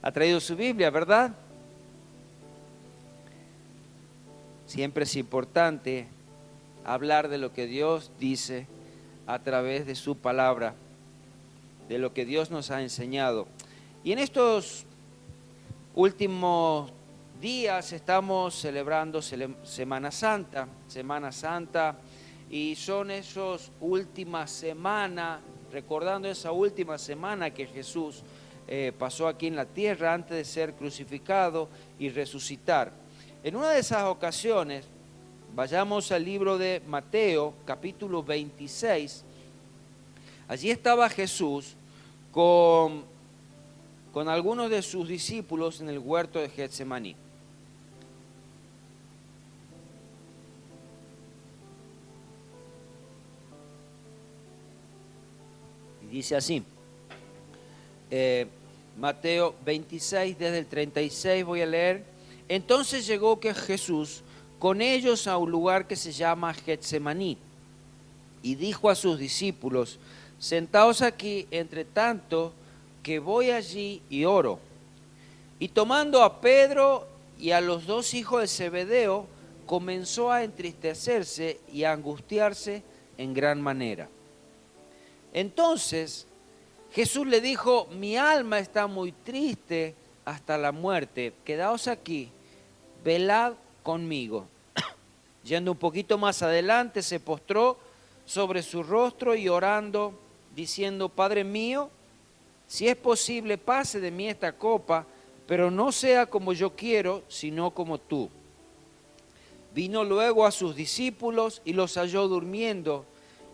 Ha traído su Biblia, ¿verdad? Siempre es importante hablar de lo que Dios dice a través de su palabra, de lo que Dios nos ha enseñado. Y en estos últimos días estamos celebrando Semana Santa, y son esas últimas semanas, recordando esa última semana que Jesús pasó aquí en la tierra antes de ser crucificado y resucitar. En una de esas ocasiones, vayamos al libro de Mateo, capítulo 26, allí estaba Jesús con algunos de sus discípulos en el huerto de Getsemaní. Y dice así, Mateo 26, desde el 36 voy a leer. Entonces llegó que Jesús con ellos a un lugar que se llama Getsemaní y dijo a sus discípulos, sentaos aquí entre tanto que voy allí y oro. Y tomando a Pedro y a los dos hijos de Zebedeo, comenzó a entristecerse y a angustiarse en gran manera. Entonces Jesús le dijo, mi alma está muy triste hasta la muerte, quedaos aquí, velad conmigo. Yendo un poquito más adelante, se postró sobre su rostro y orando, diciendo, Padre mío, si es posible, pase de mí esta copa, pero no sea como yo quiero, sino como tú. Vino luego a sus discípulos y los halló durmiendo,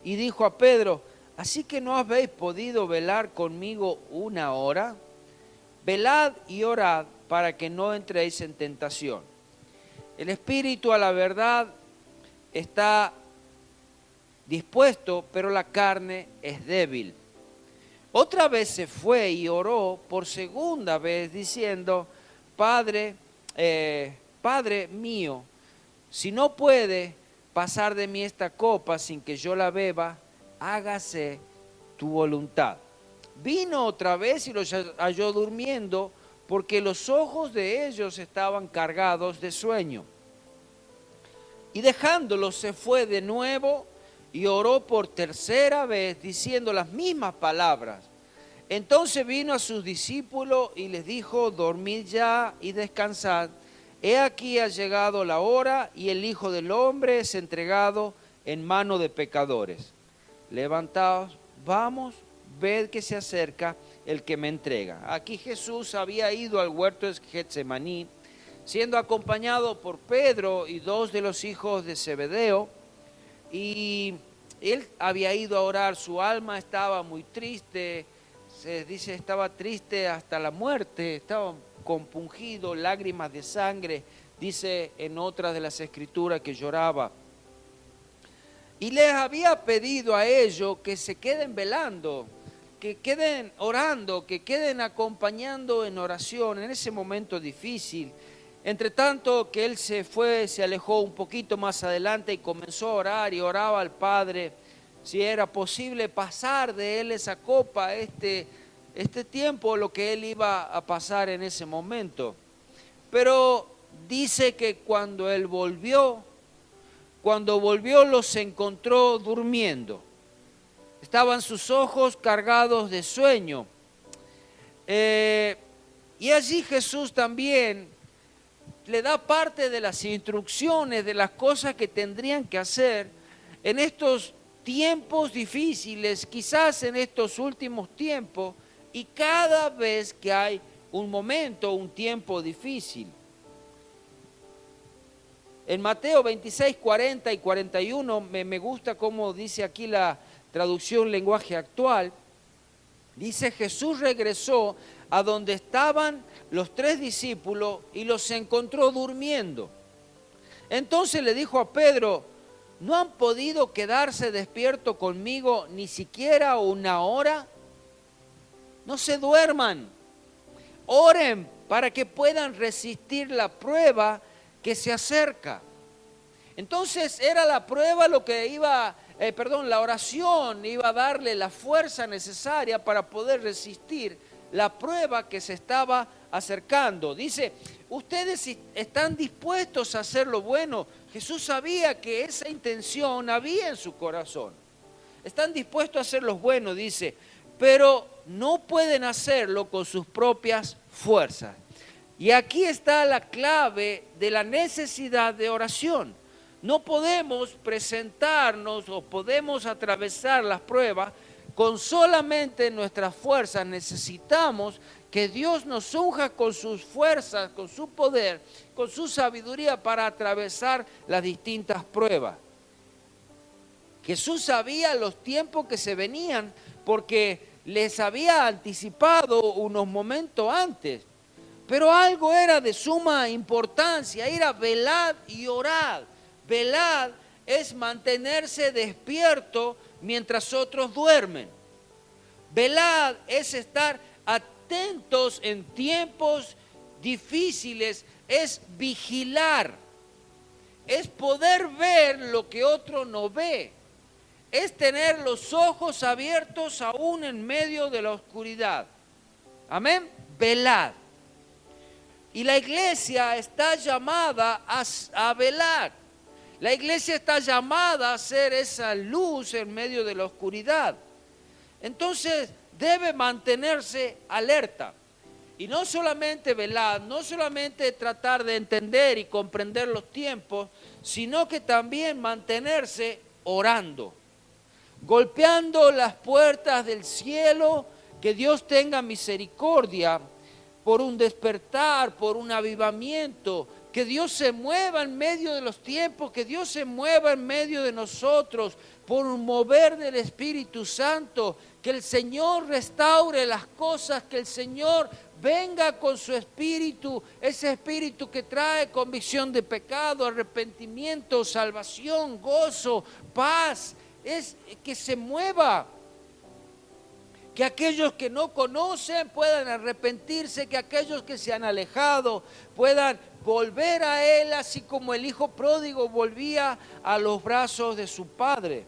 y dijo a Pedro, ¿así que no habéis podido velar conmigo una hora? Velad y orad para que no entréis en tentación. El espíritu a la verdad está dispuesto, pero la carne es débil. Otra vez se fue y oró por segunda vez diciendo, Padre mío, si no puede pasar de mí esta copa sin que yo la beba, hágase tu voluntad. Vino otra vez y los halló durmiendo porque los ojos de ellos estaban cargados de sueño. Y dejándolos se fue de nuevo y oró por tercera vez diciendo las mismas palabras. Entonces vino a sus discípulos y les dijo, dormid ya y descansad. He aquí ha llegado la hora y el Hijo del Hombre es entregado en mano de pecadores. Levantaos, vamos, ved que se acerca el que me entrega. Aquí Jesús había ido al huerto de Getsemaní, siendo acompañado por Pedro y dos de los hijos de Zebedeo, y él había ido a orar, su alma estaba muy triste, se dice estaba triste hasta la muerte, estaba compungido, lágrimas de sangre, dice en otras de las escrituras que lloraba. Y les había pedido a ellos que se queden velando, que queden orando, que queden acompañando en oración en ese momento difícil. Entre tanto que él se fue, se alejó un poquito más adelante y comenzó a orar y oraba al Padre si era posible pasar de él esa copa, este tiempo, lo que él iba a pasar en ese momento. Pero dice que cuando él volvió, los encontró durmiendo. Estaban sus ojos cargados de sueño. Y allí Jesús también le da parte de las instrucciones, de las cosas que tendrían que hacer en estos tiempos difíciles, quizás en estos últimos tiempos, y cada vez que hay un momento, un tiempo difícil. En Mateo 26, 40 y 41, me gusta cómo dice aquí la traducción lenguaje actual, dice Jesús regresó a donde estaban los tres discípulos y los encontró durmiendo. Entonces le dijo a Pedro, ¿no han podido quedarse despiertos conmigo ni siquiera una hora? No se duerman, oren para que puedan resistir la prueba que se acerca. Entonces era la prueba lo que iba, la oración iba a darle la fuerza necesaria para poder resistir la prueba que se estaba acercando. Dice, ustedes están dispuestos a hacer lo bueno. Jesús sabía que esa intención había en su corazón. Están dispuestos a hacer lo bueno, dice, pero no pueden hacerlo con sus propias fuerzas. Y aquí está la clave de la necesidad de oración. No podemos presentarnos o podemos atravesar las pruebas con solamente nuestras fuerzas. Necesitamos que Dios nos unja con sus fuerzas, con su poder, con su sabiduría para atravesar las distintas pruebas. Jesús sabía los tiempos que se venían porque les había anticipado unos momentos antes. Pero algo era de suma importancia, era velad y orad. Velad es mantenerse despierto mientras otros duermen. Velad es estar atentos en tiempos difíciles, es vigilar, es poder ver lo que otro no ve, es tener los ojos abiertos aún en medio de la oscuridad. Amén, velad. Y la iglesia está llamada a velar. La iglesia está llamada a ser esa luz en medio de la oscuridad. Entonces debe mantenerse alerta. Y no solamente velar, no solamente tratar de entender y comprender los tiempos, sino que también mantenerse orando, golpeando las puertas del cielo, que Dios tenga misericordia por un despertar, por un avivamiento, que Dios se mueva en medio de los tiempos, que Dios se mueva en medio de nosotros por un mover del Espíritu Santo, que el Señor restaure las cosas, que el Señor venga con su Espíritu, ese Espíritu que trae convicción de pecado, arrepentimiento, salvación, gozo, paz, es que se mueva. Que aquellos que no conocen puedan arrepentirse, que aquellos que se han alejado puedan volver a Él, así como el hijo pródigo volvía a los brazos de su padre.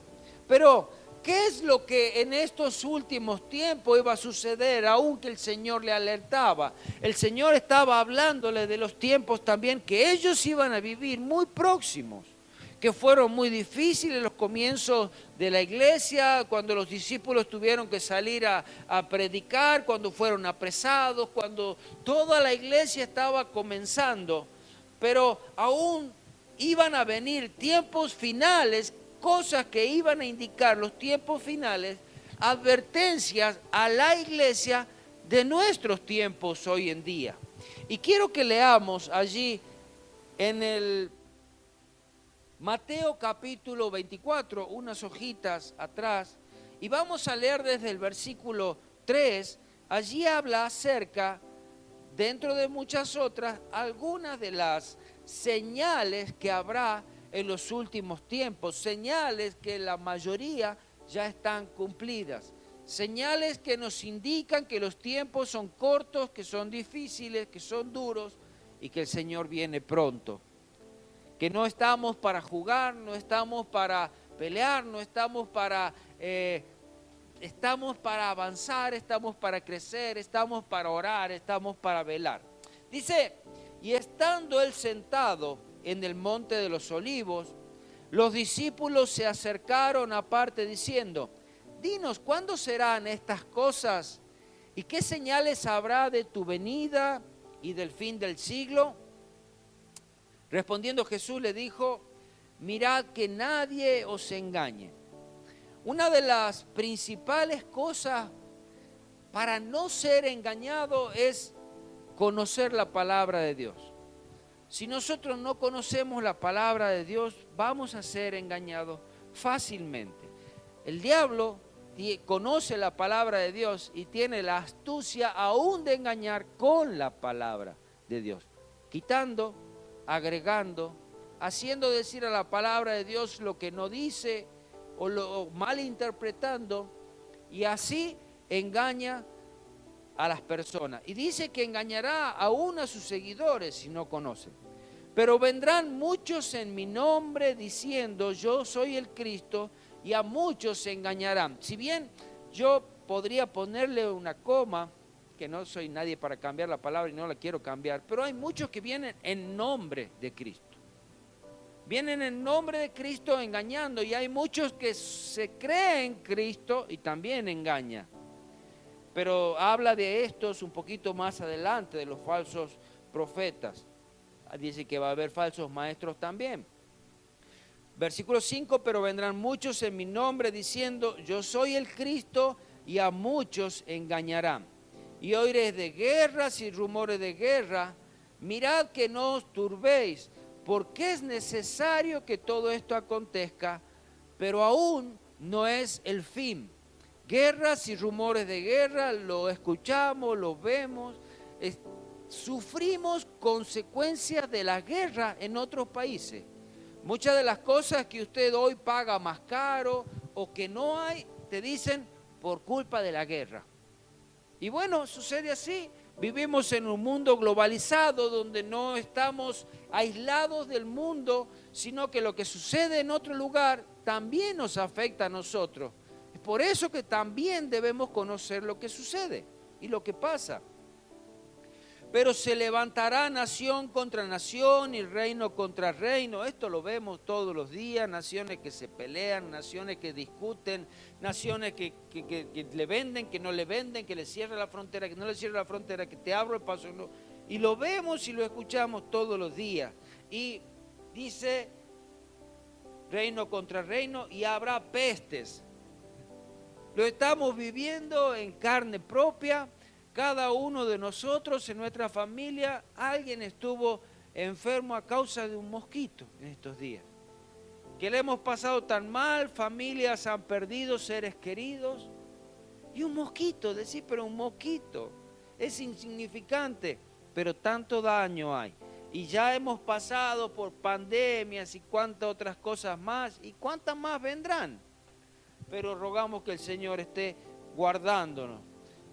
Pero, ¿qué es lo que en estos últimos tiempos iba a suceder? Aunque el Señor le alertaba, el Señor estaba hablándole de los tiempos también que ellos iban a vivir muy próximos, que fueron muy difíciles los comienzos de la iglesia, cuando los discípulos tuvieron que salir a predicar, cuando fueron apresados, cuando toda la iglesia estaba comenzando, pero aún iban a venir tiempos finales, cosas que iban a indicar los tiempos finales, advertencias a la iglesia de nuestros tiempos hoy en día. Y quiero que leamos allí en el Mateo capítulo 24, unas hojitas atrás, y vamos a leer desde el versículo 3, allí habla acerca, dentro de muchas otras, algunas de las señales que habrá en los últimos tiempos, señales que la mayoría ya están cumplidas, señales que nos indican que los tiempos son cortos, que son difíciles, que son duros y que el Señor viene pronto. Que no estamos para jugar, no estamos para pelear, no estamos estamos para avanzar, estamos para crecer, estamos para orar, estamos para velar. Dice, y estando él sentado en el monte de los olivos, los discípulos se acercaron aparte diciendo, dinos, ¿cuándo serán estas cosas? ¿Y qué señales habrá de tu venida y del fin del siglo? Respondiendo Jesús le dijo, mirad que nadie os engañe. Una de las principales cosas para no ser engañado es conocer la palabra de Dios. Si nosotros no conocemos la palabra de Dios, vamos a ser engañados fácilmente. El diablo conoce la palabra de Dios y tiene la astucia aún de engañar con la palabra de Dios, quitando, agregando, haciendo decir a la palabra de Dios lo que no dice o malinterpretando, y así engaña a las personas. Y dice que engañará aún a sus seguidores si no conocen. Pero vendrán muchos en mi nombre diciendo yo soy el Cristo, y a muchos se engañarán. Si bien yo podría ponerle una coma que no soy nadie para cambiar la palabra y no la quiero cambiar, pero hay muchos que vienen en nombre de Cristo. Vienen en nombre de Cristo engañando, y hay muchos que se creen Cristo y también engañan. Pero habla de estos un poquito más adelante, de los falsos profetas. Dice que va a haber falsos maestros también. Versículo 5, pero vendrán muchos en mi nombre diciendo, yo soy el Cristo, y a muchos engañarán. Y oiréis de guerras y rumores de guerra. Mirad que no os turbéis, porque es necesario que todo esto acontezca, pero aún no es el fin. Guerras y rumores de guerra, lo escuchamos, lo vemos, sufrimos consecuencias de la guerra en otros países. Muchas de las cosas que usted hoy paga más caro o que no hay, te dicen por culpa de la guerra. Y bueno, sucede así. Vivimos en un mundo globalizado donde no estamos aislados del mundo, sino que lo que sucede en otro lugar también nos afecta a nosotros. Es por eso que también debemos conocer lo que sucede y lo que pasa. Pero se levantará nación contra nación y reino contra reino. Esto lo vemos todos los días, naciones que se pelean, naciones que discuten, naciones que le venden, que no le venden, que le cierra la frontera, que no le cierra la frontera, que te abro el paso. No. Y lo vemos y lo escuchamos todos los días. Y dice reino contra reino y habrá pestes. Lo estamos viviendo en carne propia. Cada uno de nosotros, en nuestra familia, alguien estuvo enfermo a causa de un mosquito en estos días. Que le hemos pasado tan mal, familias han perdido seres queridos. Y un mosquito, decir, pero un mosquito es insignificante, pero tanto daño hay. Y ya hemos pasado por pandemias y cuántas otras cosas más, y cuántas más vendrán. Pero rogamos que el Señor esté guardándonos.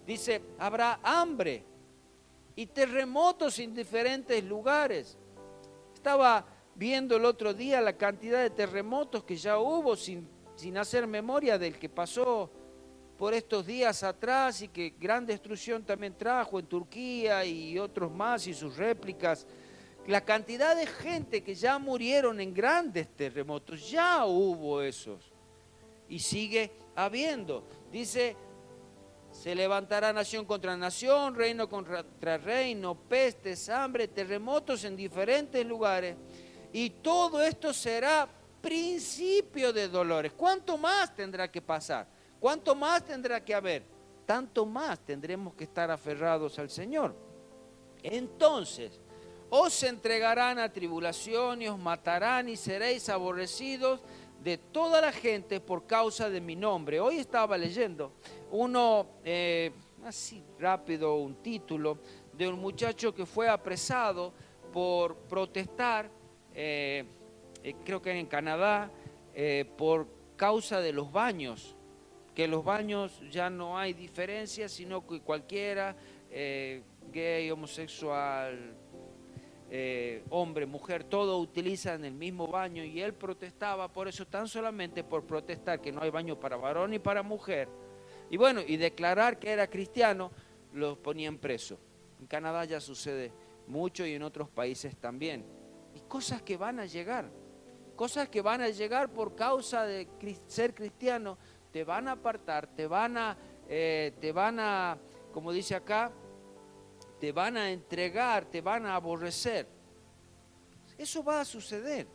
Dice, habrá hambre y terremotos en diferentes lugares. Estaba viendo el otro día la cantidad de terremotos que ya hubo sin hacer memoria del que pasó por estos días atrás y que gran destrucción también trajo en Turquía y otros más y sus réplicas. La cantidad de gente que ya murieron en grandes terremotos, ya hubo esos y sigue habiendo. Dice, se levantará nación contra nación, reino contra reino, pestes, hambre, terremotos en diferentes lugares. Y todo esto será principio de dolores. ¿Cuánto más tendrá que pasar? ¿Cuánto más tendrá que haber? Tanto más tendremos que estar aferrados al Señor. Entonces, os entregarán a tribulación y os matarán y seréis aborrecidos de toda la gente por causa de mi nombre. Hoy estaba leyendo así rápido, un título de un muchacho que fue apresado por protestar, creo que en Canadá, por causa de los baños, que los baños ya no hay diferencia, sino que cualquiera, gay, homosexual, hombre, mujer, todos utilizan el mismo baño, y él protestaba por eso, tan solamente por protestar que no hay baño para varón y para mujer. Y bueno, y declarar que era cristiano, los ponían preso. En Canadá ya sucede mucho y en otros países también. Y cosas que van a llegar por causa de ser cristiano, te van a apartar, te van a, como dice acá, te van a entregar, te van a aborrecer. Eso va a suceder.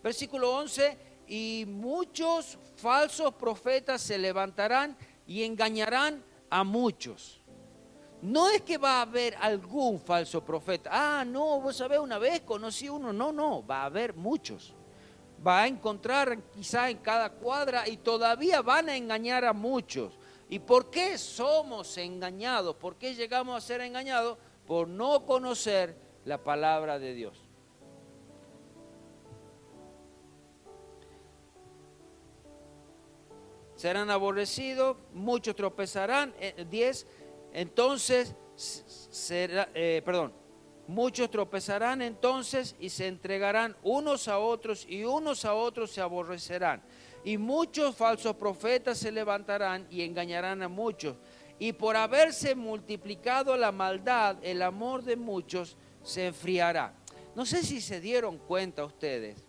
Versículo 11, y muchos falsos profetas se levantarán y engañarán a muchos. No es que va a haber algún falso profeta. Ah, no, vos sabés, una vez conocí uno. No, va a haber muchos. Va a encontrar quizá en cada cuadra y todavía van a engañar a muchos. ¿Y por qué somos engañados? ¿Por qué llegamos a ser engañados? Por no conocer la palabra de Dios. Serán aborrecidos, muchos tropezarán. 10, entonces muchos tropezarán entonces y se entregarán unos a otros y unos a otros se aborrecerán. Y muchos falsos profetas se levantarán y engañarán a muchos. y por haberse multiplicado la maldad, el amor de muchos se enfriará. No sé si se dieron cuenta ustedes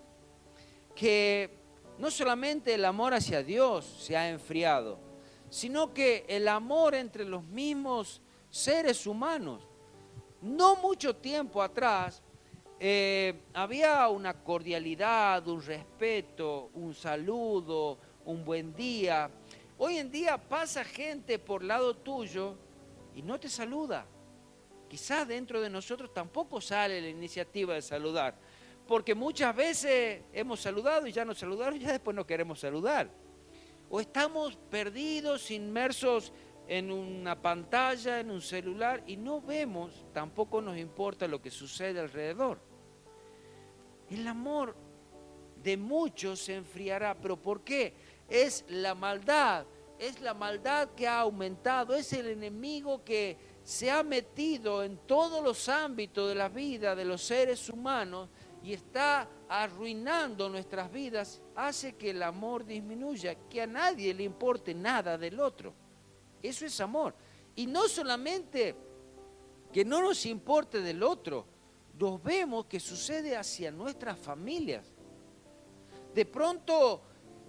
que no solamente el amor hacia Dios se ha enfriado, sino que el amor entre los mismos seres humanos. No mucho tiempo atrás había una cordialidad, un respeto, un saludo, un buen día. Hoy en día pasa gente por lado tuyo y no te saluda. Quizás dentro de nosotros tampoco sale la iniciativa de saludar, porque muchas veces hemos saludado y ya nos saludaron y ya después no queremos saludar. O estamos perdidos, inmersos en una pantalla, en un celular, y no vemos, tampoco nos importa lo que sucede alrededor. El amor de muchos se enfriará, pero ¿por qué? Es la maldad que ha aumentado, es el enemigo que se ha metido en todos los ámbitos de la vida de los seres humanos y está arruinando nuestras vidas, hace que el amor disminuya, que a nadie le importe nada del otro. Eso es amor. Y no solamente que no nos importe del otro, nos vemos que sucede hacia nuestras familias. De pronto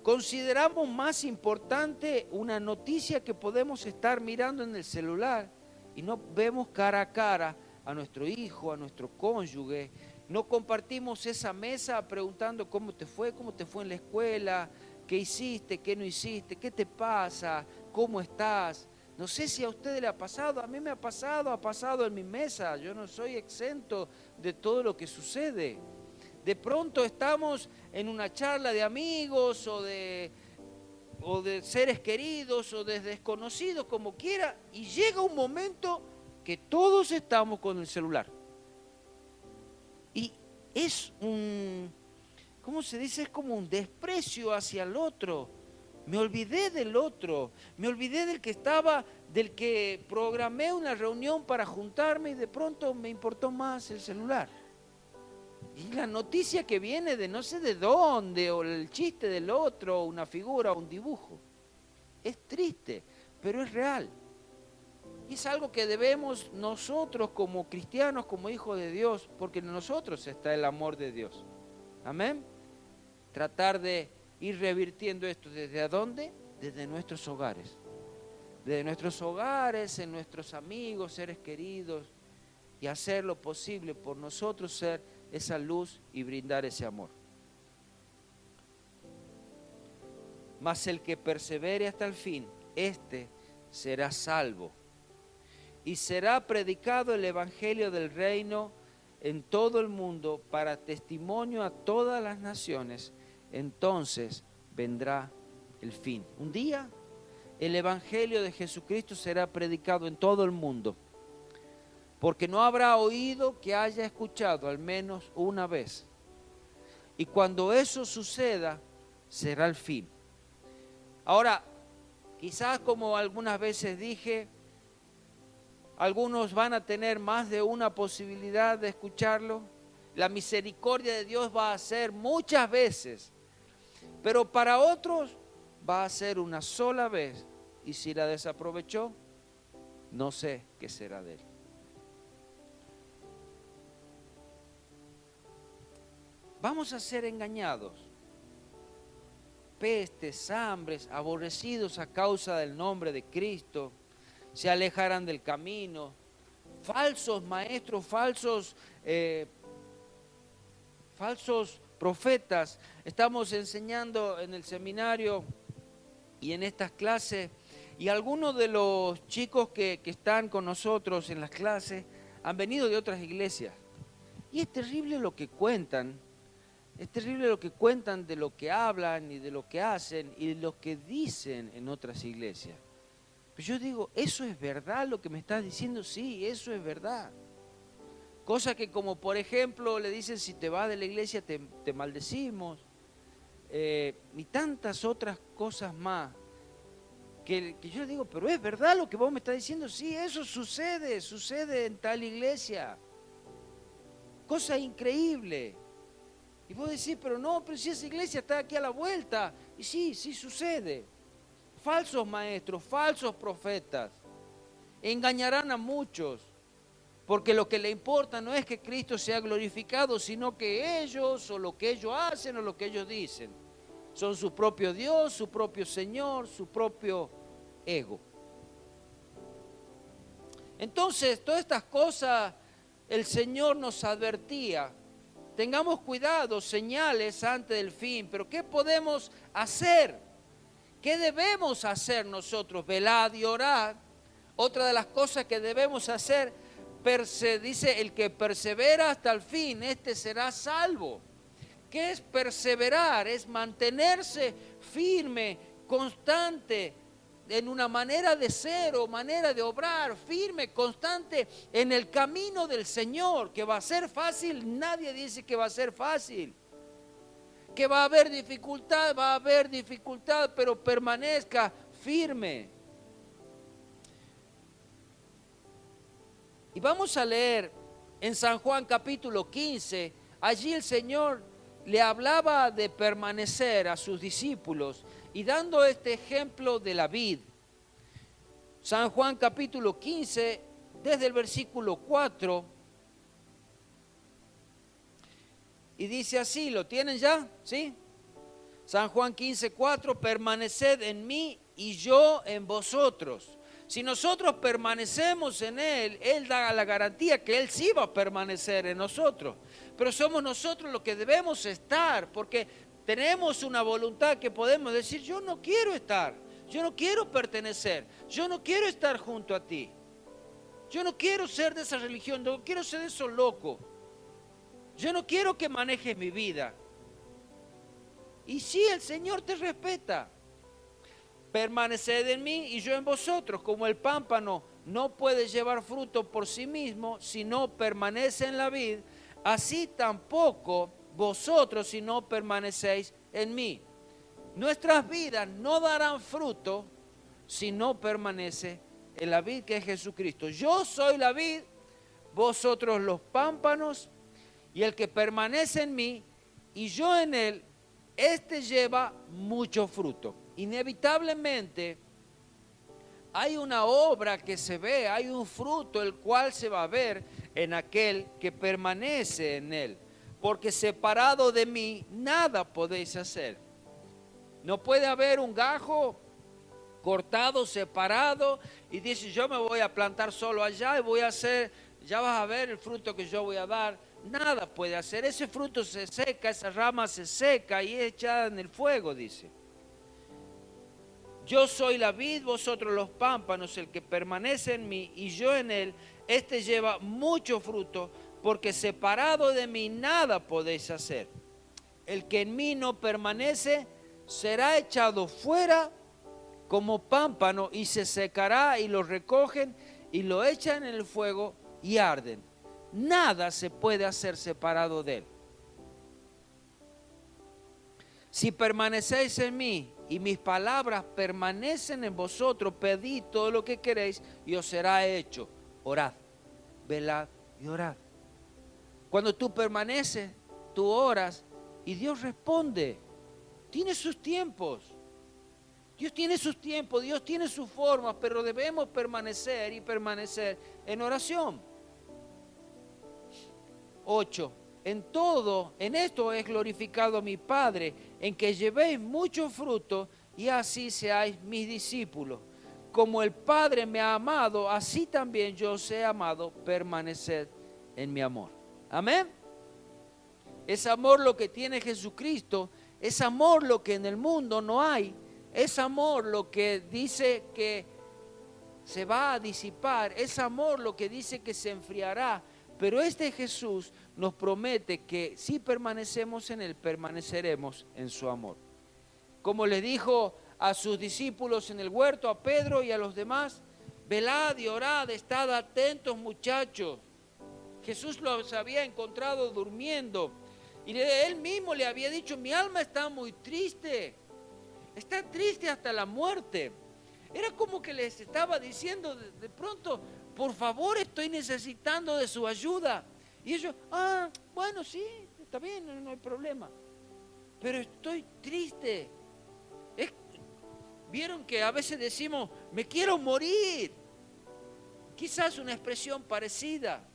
consideramos más importante una noticia que podemos estar mirando en el celular y no vemos cara a cara a nuestro hijo, a nuestro cónyuge. No compartimos esa mesa preguntando cómo te fue en la escuela, qué hiciste, qué no hiciste, qué te pasa, cómo estás. No sé si a usted le ha pasado, a mí me ha pasado en mi mesa. Yo no soy exento de todo lo que sucede. De pronto estamos en una charla de amigos o de seres queridos o de desconocidos, como quiera, y llega un momento que todos estamos con el celular. Y es ¿cómo se dice? Es como un desprecio hacia el otro. Me olvidé del otro, me olvidé del que programé una reunión para juntarme y de pronto me importó más el celular. Y la noticia que viene de no sé de dónde, o el chiste del otro, o una figura, o un dibujo. Es triste, pero es real. Y es algo que debemos nosotros como cristianos, como hijos de Dios, porque en nosotros está el amor de Dios. Amén. Tratar de ir revirtiendo esto. ¿Desde dónde? Desde nuestros hogares. Desde nuestros hogares, en nuestros amigos, seres queridos, y hacer lo posible por nosotros ser esa luz y brindar ese amor. Mas el que persevere hasta el fin, éste será salvo. Y será predicado el evangelio del reino en todo el mundo para testimonio a todas las naciones. Entonces vendrá el fin. Un día el evangelio de Jesucristo será predicado en todo el mundo, porque no habrá oído que haya escuchado al menos una vez. Y cuando eso suceda, será el fin. Ahora, quizás como algunas veces dije, algunos van a tener más de una posibilidad de escucharlo. La misericordia de Dios va a ser muchas veces, pero para otros va a ser una sola vez. Y si la desaprovechó, no sé qué será de él. Vamos a ser engañados. Pestes, hambres, aborrecidos a causa del nombre de Cristo, se alejarán del camino. Falsos maestros, falsos profetas. Estamos enseñando en el seminario y en estas clases, y algunos de los chicos que están con nosotros en las clases han venido de otras iglesias. Y es terrible lo que cuentan. Es terrible lo que cuentan de lo que hablan y de lo que hacen y de lo que dicen en otras iglesias. Pero yo digo, ¿eso es verdad lo que me estás diciendo? Sí, eso es verdad. Cosa que como por ejemplo le dicen, si te vas de la iglesia te maldecimos. Y tantas otras cosas más. Que yo digo, pero ¿es verdad lo que vos me estás diciendo? Sí, eso sucede en tal iglesia. Cosa increíble. Y vos decís, pero si esa iglesia está aquí a la vuelta. Y sí sucede. Falsos maestros, falsos profetas. engañarán a muchos, porque lo que le importa no es que Cristo sea glorificado, sino que ellos, o lo que ellos hacen, o lo que ellos dicen, son su propio Dios, su propio Señor, su propio ego. Entonces, todas estas cosas el Señor nos advertía. Tengamos cuidado, señales antes del fin, pero ¿qué podemos hacer? ¿Qué debemos hacer nosotros? Velad y orad. Otra de las cosas que debemos hacer, dice, el que persevera hasta el fin, este será salvo. ¿Qué es perseverar? Es mantenerse firme, constante, en una manera de ser o manera de obrar, firme, constante en el camino del Señor. Que va a ser fácil, nadie dice que va a ser fácil. Que va a haber dificultad, pero permanezca firme. Y vamos a leer en San Juan capítulo 15, allí el Señor le hablaba de permanecer a sus discípulos y dando este ejemplo de la vid. San Juan capítulo 15, desde el versículo 4, y dice así, ¿lo tienen ya? ¿Sí? San Juan 15, 4, permaneced en mí y yo en vosotros. Si nosotros permanecemos en Él, Él da la garantía que Él sí va a permanecer en nosotros. Pero somos nosotros los que debemos estar, porque tenemos una voluntad que podemos decir, yo no quiero estar, yo no quiero pertenecer, yo no quiero estar junto a ti. Yo no quiero ser de esa religión, no quiero ser de esos locos. Yo no quiero que manejes mi vida. Y sí, el Señor te respeta. Permaneced en mí y yo en vosotros, como el pámpano no puede llevar fruto por sí mismo si no permanece en la vid, así tampoco vosotros si no permanecéis en mí. Nuestras vidas no darán fruto si no permanece en la vid que es Jesucristo. Yo soy la vid, vosotros los pámpanos, y el que permanece en mí y yo en él, este lleva mucho fruto. Inevitablemente hay una obra que se ve, hay un fruto el cual se va a ver en aquel que permanece en él. Porque separado de mí nada podéis hacer. No puede haber un gajo cortado, separado y dice yo me voy a plantar solo allá y voy a hacer, ya vas a ver el fruto que yo voy a dar. Nada puede hacer, ese fruto se seca, esa rama se seca y es echada en el fuego, dice. Yo soy la vid, vosotros los pámpanos, el que permanece en mí y yo en él, este lleva mucho fruto, porque separado de mí nada podéis hacer. El que en mí no permanece será echado fuera como pámpano y se secará y lo recogen y lo echan en el fuego y arden. Nada se puede hacer separado de él. Si permanecéis en mí y mis palabras permanecen en vosotros, pedid todo lo que queréis y os será hecho. Orad, velad y orad. Cuando tú permaneces, tú oras y Dios responde. Tiene sus tiempos. Dios tiene sus tiempos, Dios tiene sus formas, pero debemos permanecer y permanecer en oración. 8. En esto es glorificado mi Padre, en que llevéis mucho fruto y así seáis mis discípulos. Como el Padre me ha amado, así también yo os he amado, permaneced en mi amor. Amén. Es amor lo que tiene Jesucristo, es amor lo que en el mundo no hay, es amor lo que dice que se va a disipar, es amor lo que dice que se enfriará. Pero este Jesús nos promete que si permanecemos en Él, permaneceremos en su amor. Como le dijo a sus discípulos en el huerto, a Pedro y a los demás, velad y orad, estad atentos muchachos. Jesús los había encontrado durmiendo y Él mismo le había dicho, mi alma está muy triste, está triste hasta la muerte. Era como que les estaba diciendo de pronto, por favor, estoy necesitando de su ayuda. Y ellos, bueno, sí, está bien, no hay problema. Pero estoy triste. Vieron que a veces decimos, me quiero morir. quizás una expresión parecida.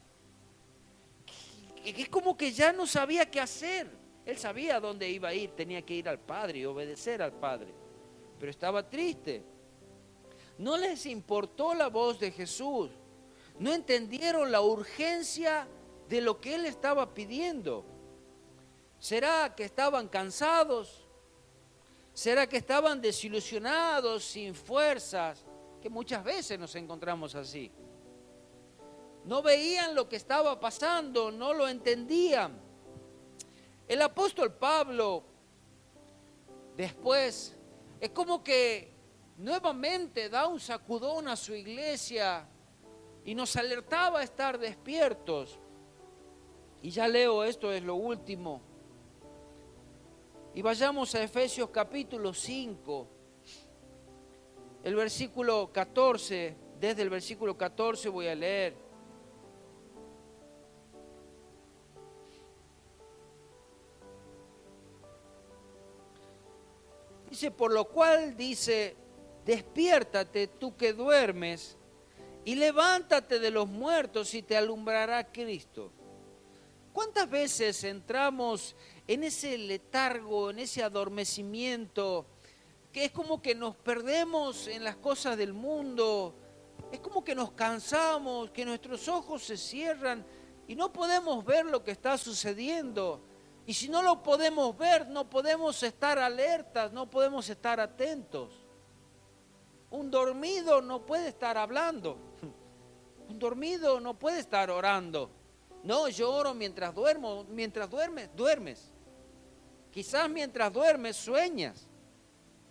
Es como que ya no sabía qué hacer. Él sabía dónde iba a ir, tenía que ir al Padre y obedecer al Padre. Pero estaba triste. No les importó la voz de Jesús. No entendieron la urgencia de lo que Él estaba pidiendo. ¿Será que estaban cansados? ¿Será que estaban desilusionados, sin fuerzas? Que muchas veces nos encontramos así. No veían lo que estaba pasando, no lo entendían. El apóstol Pablo, después, es como que nuevamente da un sacudón a su iglesia y nos alertaba a estar despiertos. Y ya leo, esto es lo último. Y vayamos a Efesios capítulo 5, el versículo 14, desde el versículo 14 voy a leer. Dice, por lo cual dice, despiértate tú que duermes y levántate de los muertos y te alumbrará Cristo. ¿Cuántas veces entramos en ese letargo, en ese adormecimiento, que es como que nos perdemos en las cosas del mundo? Es como que nos cansamos, que nuestros ojos se cierran y no podemos ver lo que está sucediendo. Y si no lo podemos ver, no podemos estar alertas, no podemos estar atentos. Un dormido no puede estar hablando. Un dormido no puede estar orando. No, yo oro mientras duermo. Mientras duermes. Quizás mientras duermes sueñas,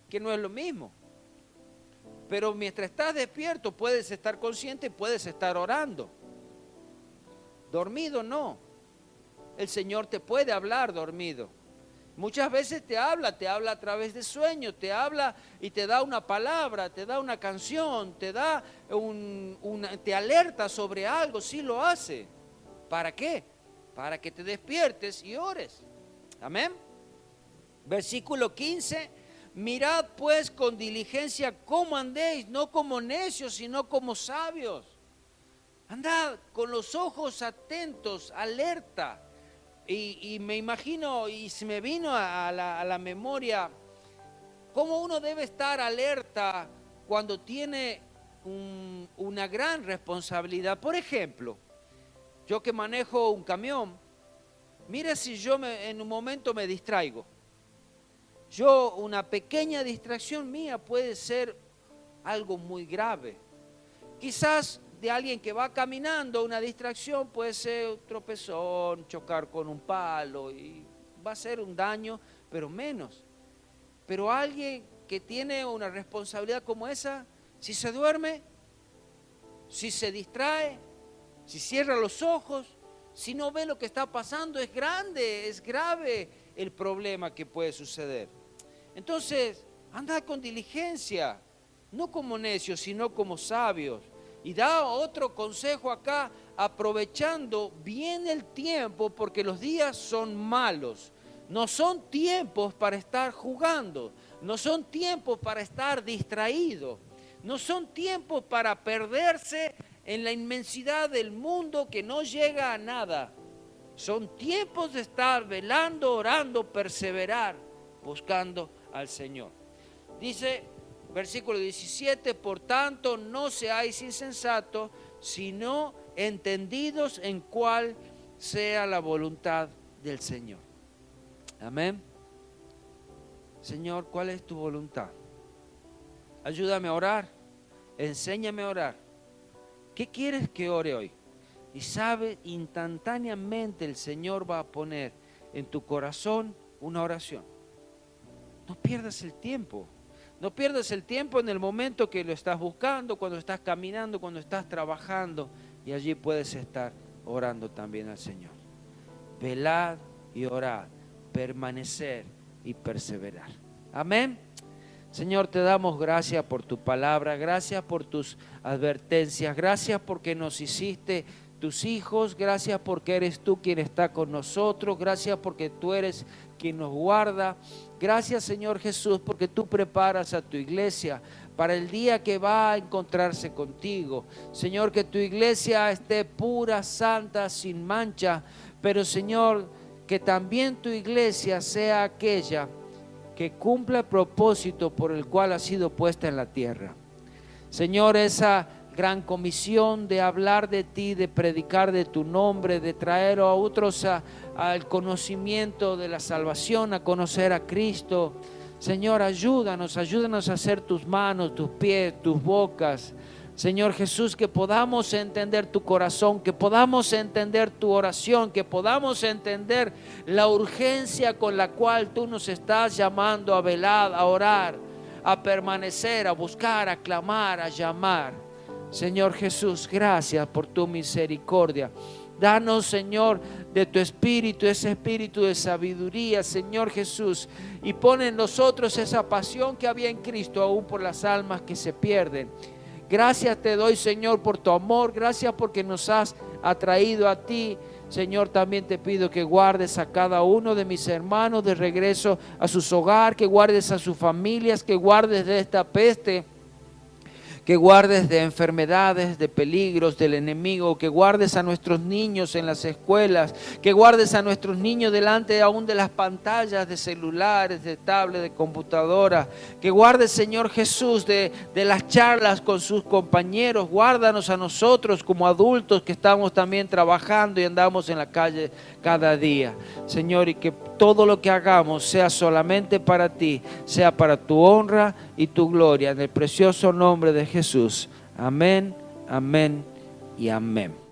que no es lo mismo. Pero mientras estás despierto puedes estar consciente, puedes estar orando. Dormido no. El Señor te puede hablar dormido. Muchas veces te habla a través de sueños, te habla y te da una palabra, te da una canción, te da te alerta sobre algo, sí lo hace. ¿Para qué? Para que te despiertes y ores. Amén. Versículo 15. Mirad pues con diligencia cómo andéis, no como necios, sino como sabios. Andad con los ojos atentos, alerta. Y me imagino, y se me vino a la memoria, cómo uno debe estar alerta cuando tiene una gran responsabilidad. Por ejemplo, yo que manejo un camión, mira si yo en un momento me distraigo. Una pequeña distracción mía puede ser algo muy grave. Quizás de alguien que va caminando, una distracción puede ser un tropezón, chocar con un palo y va a ser un daño, pero menos. Pero alguien que tiene una responsabilidad como esa, si se duerme, si se distrae, si cierra los ojos, si no ve lo que está pasando, es grande, es grave el problema que puede suceder. Entonces, anda con diligencia, no como necios, sino como sabios. Y da otro consejo acá, aprovechando bien el tiempo, porque los días son malos. No son tiempos para estar jugando, no son tiempos para estar distraídos, no son tiempos para perderse en la inmensidad del mundo que no llega a nada. Son tiempos de estar velando, orando, perseverar, buscando al Señor. Dice, versículo 17, por tanto no seáis insensatos, sino entendidos en cuál sea la voluntad del Señor. Amén. Señor, ¿cuál es tu voluntad? Ayúdame a orar, enséñame a orar. ¿Qué quieres que ore hoy? Y sabe, instantáneamente el Señor va a poner en tu corazón una oración. No pierdas el tiempo. No pierdas el tiempo en el momento que lo estás buscando, cuando estás caminando, cuando estás trabajando, y allí puedes estar orando también al Señor. Velad y orad, permanecer y perseverar. Amén. Señor, te damos gracias por tu palabra, gracias por tus advertencias, gracias porque nos hiciste tus hijos, gracias porque eres tú quien está con nosotros, gracias porque tú eres quien nos guarda. Gracias, Señor Jesús, porque tú preparas a tu iglesia para el día que va a encontrarse contigo. Señor, que tu iglesia esté pura, santa, sin mancha, pero Señor, que también tu iglesia sea aquella que cumpla el propósito por el cual ha sido puesta en la tierra. Señor, esa gran comisión de hablar de ti, de predicar de tu nombre, de traer a otros al conocimiento de la salvación, a conocer a Cristo. Señor, ayúdanos a ser tus manos, tus pies, tus bocas. Señor Jesús, que podamos entender tu corazón, que podamos entender tu oración, que podamos entender la urgencia con la cual tú nos estás llamando a velar, a orar, a permanecer, a buscar, a clamar, a llamar. Señor Jesús, gracias por tu misericordia. Danos, Señor, de tu espíritu, ese espíritu de sabiduría, Señor Jesús, y pon en nosotros esa pasión que había en Cristo aún por las almas que se pierden. Gracias te doy, Señor, por tu amor. Gracias porque nos has atraído a ti. Señor, también te pido que guardes a cada uno de mis hermanos de regreso a sus hogares, que guardes a sus familias, que guardes de esta peste, que guardes de enfermedades, de peligros del enemigo, que guardes a nuestros niños en las escuelas, que guardes a nuestros niños delante aún de las pantallas de celulares, de tablet, de computadora, que guardes, Señor Jesús, de las charlas con sus compañeros. Guárdanos a nosotros como adultos que estamos también trabajando y andamos en la calle cada día, Señor, y que todo lo que hagamos sea solamente para ti, sea para tu honra y tu gloria, en el precioso nombre de Jesús. Amén, amén y amén.